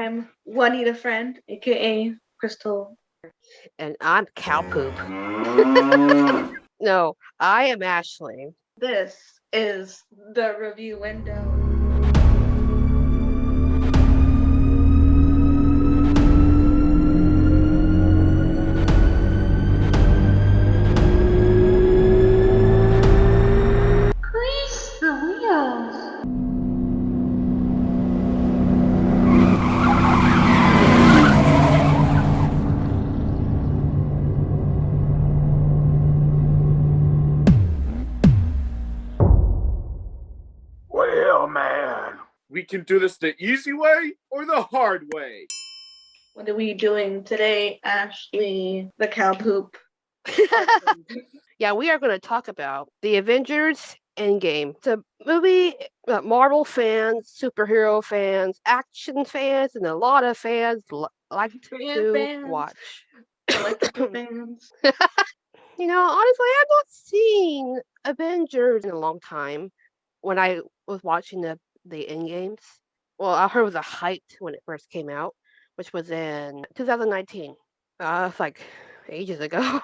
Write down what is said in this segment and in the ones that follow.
I'm Juanita Friend, aka Crystal. And I'm cow poop. No, I am Ashley. This is the review window. Grease the wheels. Well, man, we can do this the easy way or the hard way. What are we doing today, Ashley? The cow poop. Yeah, we are going to talk about the Avengers Endgame. It's a movie that Marvel fans, superhero fans, action fans, and a lot of fans like to watch. Electrical fans. Honestly, I've not seen Avengers in a long time. When I was watching the Endgames, well, I heard it was a hype when it first came out, which was in 2019. It's like ages ago.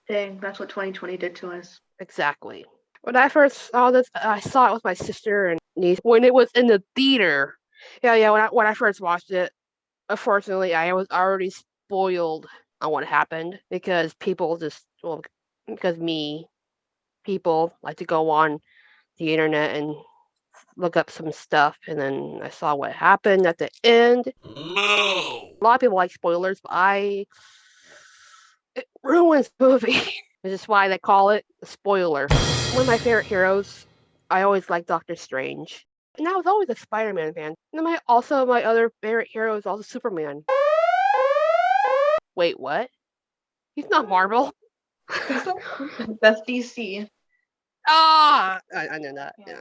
Dang, that's what 2020 did to us. Exactly. When I first saw this, I saw it with my sister and niece when it was in the theater. Yeah. When I first watched it, unfortunately, I was already spoiled on what happened because people like to go on the internet and look up some stuff, and then I saw what happened at the end. No! A lot of people like spoilers, but it ruins the movie. This is why they call it a spoiler. One of my favorite heroes, I always liked Doctor Strange. And I was always a Spider-Man fan. And my other favorite hero is also Superman. Wait, what? He's not Marvel. That's DC. I know that. Yeah.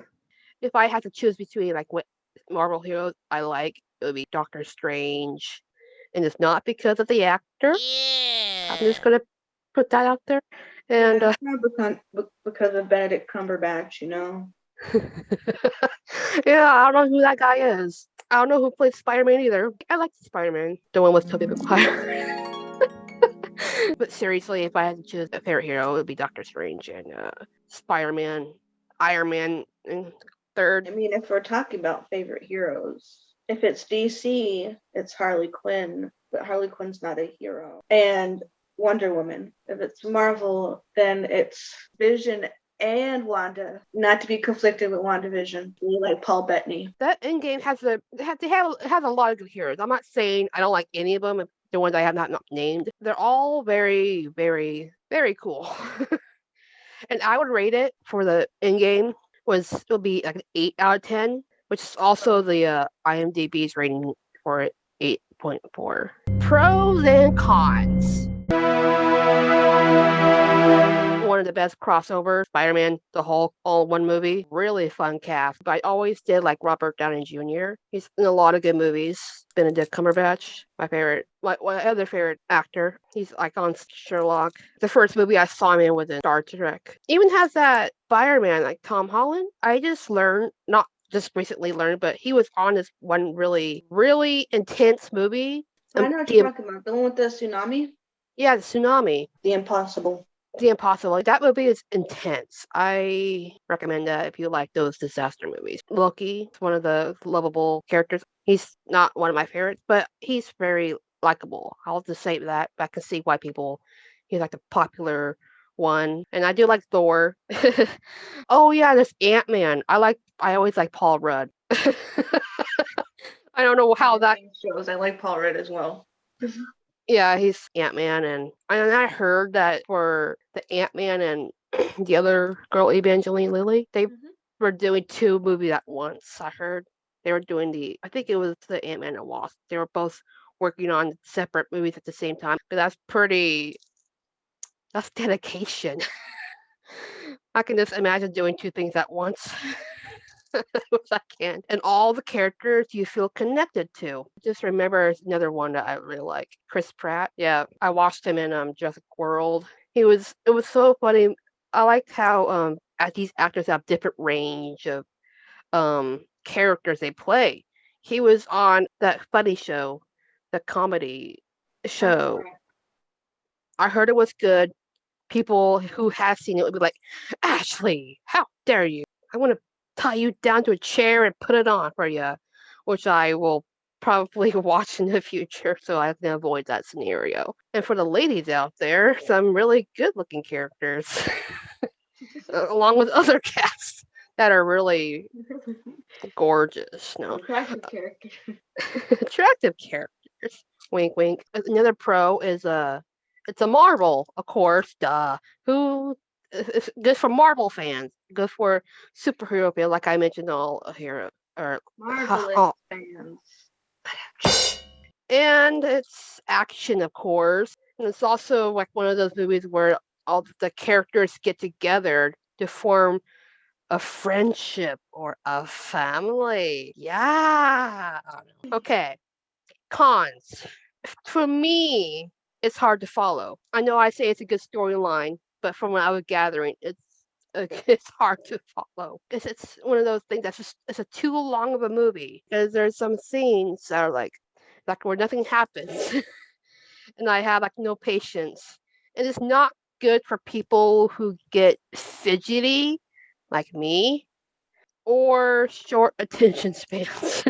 If I had to choose between like what Marvel heroes I like, it would be Doctor Strange. And it's not because of the actor. Yeah. I'm just gonna put that out there. And it's not because of Benedict Cumberbatch, yeah, I don't know who that guy is. I don't know who plays Spider-Man either. I like Spider-Man, the one with Tobey Maguire. But seriously, if I had to choose a favorite hero, it would be Doctor Strange and Spider-Man, Iron Man, and third. I mean, if we're talking about favorite heroes, if it's DC, it's Harley Quinn, but Harley Quinn's not a hero. And Wonder Woman. If it's Marvel, then it's Vision and Wanda, not to be conflicted with WandaVision. We like Paul Bettany. That Endgame has a lot of good heroes. I'm not saying I don't like any of them. The ones I have not named, they're all very, very, very cool. And I would rate it for the Endgame it'll be like an 8 out of 10, which is also the IMDb's rating for it, 8.4. Pros and cons. One of the best crossovers, Spider-Man, the Hulk, all one movie. Really fun cast. But I always did like Robert Downey Jr. He's in a lot of good movies. Benedict Cumberbatch, my other favorite actor. He's like on Sherlock. The first movie I saw him in was in Star Trek. Even has that Spider-Man, like Tom Holland. I just learned, not just recently learned, but he was on this one really, really intense movie. I know what you're talking about. The one with the tsunami? Yeah, the tsunami. The Impossible. The Impossible. That movie is intense. I recommend that if you like those disaster movies. Loki is one of the lovable characters. He's not one of my favorites, but he's very likable. I'll just say that. I can see why he's like the popular one. And I do like Thor. Oh yeah, there's Ant-Man. I always like Paul Rudd. I don't know how that shows. I like Paul Rudd as well. Yeah, he's Ant-Man, and I heard that for the Ant-Man and the other girl, Evangeline Lilly, they were doing two movies at once. I heard they were doing I think it was the Ant-Man and Wasp. They were both working on separate movies at the same time. But that's dedication. I can just imagine doing two things at once. Which I can. And all the characters you feel connected to. Just remember another one that I really like, Chris Pratt. Yeah, I watched him in Jurassic World. It was so funny. I liked how these actors have different range of characters they play. He was on that funny show, the comedy show. I heard it was good. People who have seen it would be like, Ashley, how dare you? I want to tie you down to a chair and put it on for you, which I will probably watch in the future so I can avoid that scenario. And for the ladies out there, some really good looking characters, along with other casts that are really gorgeous. No, Attractive character. attractive characters. Wink, wink. Another pro is it's a Marvel, of course. Duh. Who? It's good for Marvel fans. Good for superhero fans, like I mentioned all here. Or Marvelous fans. and it's action, of course. And it's also like one of those movies where all the characters get together to form a friendship or a family. Yeah. Okay. Cons. For me, it's hard to follow. I know I say it's a good storyline, but from what I was gathering, it's hard to follow because it's one of those things that's just it's a too long of a movie. Because there's some scenes that are like where nothing happens, and I have like no patience. And it's not good for people who get fidgety, like me, or short attention spans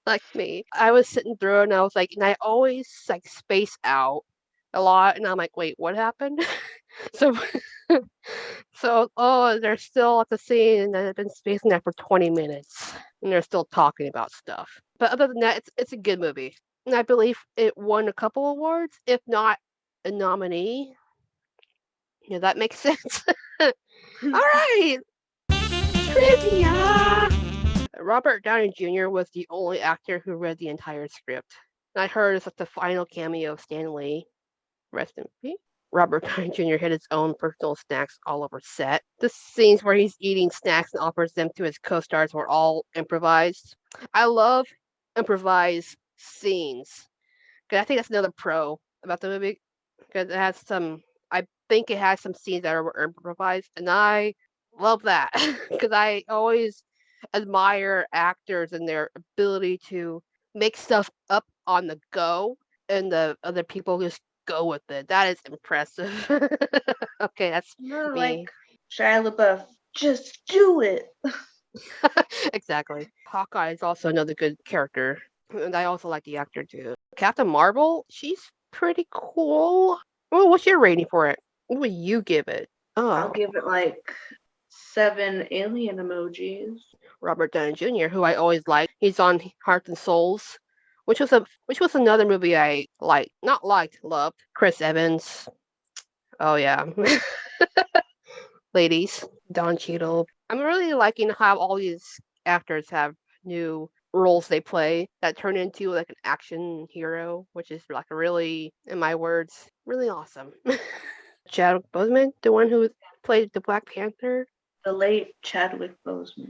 like me. I was sitting through it and I was like, and I always like space out a lot, and I'm like, wait, what happened? so, they're still at the scene, and I've been spacing that for 20 minutes, and they're still talking about stuff. But other than that, it's a good movie, and I believe it won a couple awards, if not a nominee. Yeah, that makes sense. All right, trivia. Robert Downey Jr. was the only actor who read the entire script. And I heard it's like the final cameo of Stan Lee. Rest in peace. Robert Downey Jr. had his own personal snacks all over set. The scenes where he's eating snacks and offers them to his co-stars were all improvised. I love improvised scenes. Because I think that's another pro about the movie. Because I think it has some scenes that are improvised, and I love that. Because I always admire actors and their ability to make stuff up on the go, and the other people just go with it. That is impressive. Okay, that's No, me. like Shia LaBeouf, just do it. Exactly. Hawkeye is also another good character, and I also like the actor too. Captain Marvel, she's pretty cool. Well, what's your rating for it? What would you give it? I'll give it like 7 alien emojis. Robert Downey Jr., who I always liked. He's on Hearts and Souls, which was another movie I loved. Chris Evans. Oh yeah. Ladies, Don Cheadle. I'm really liking how all these actors have new roles they play that turn into like an action hero, which is like really, in my words, really awesome. Chadwick Boseman, the one who played the Black Panther. The late Chadwick Boseman.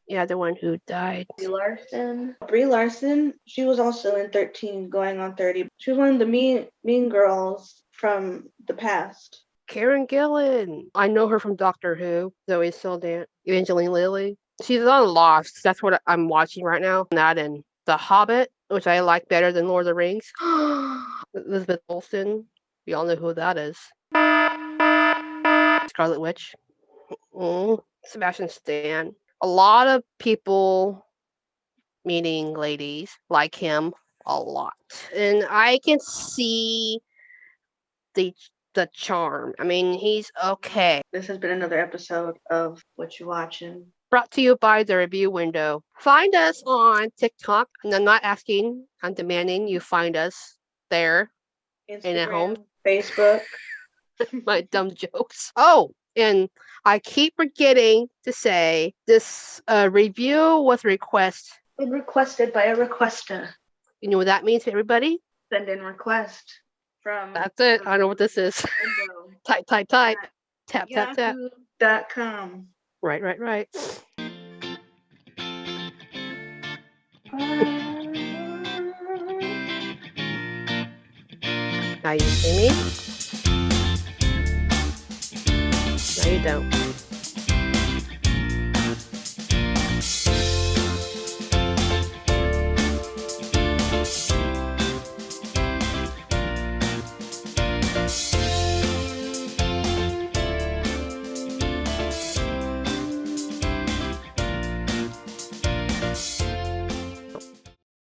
Yeah, the one who died. Brie Larson, she was also in 13 going on 30. She was one of the mean girls from the past. Karen Gillan. I know her from Doctor Who. Zoe Saldana. Evangeline Lilly. She's on Lost. That's what I'm watching right now. That and The Hobbit, which I like better than Lord of the Rings. Elizabeth Olsen. We all know who that is. Scarlet Witch. Sebastian Stan. A lot of people, meaning ladies, like him a lot. And I can see the charm. I mean, he's okay. This has been another episode of What You Watchin'. Brought to you by the Review Window. Find us on TikTok, and I'm not asking, I'm demanding you find us there. Instagram, and at home. Facebook. My dumb jokes. Oh, and I keep forgetting to say this review was requested by a requester. You know what that means, everybody? Send in request from. That's it. I know what this is. Type. Tap. Yahoo.com. Right. Now you see me? No, you don't.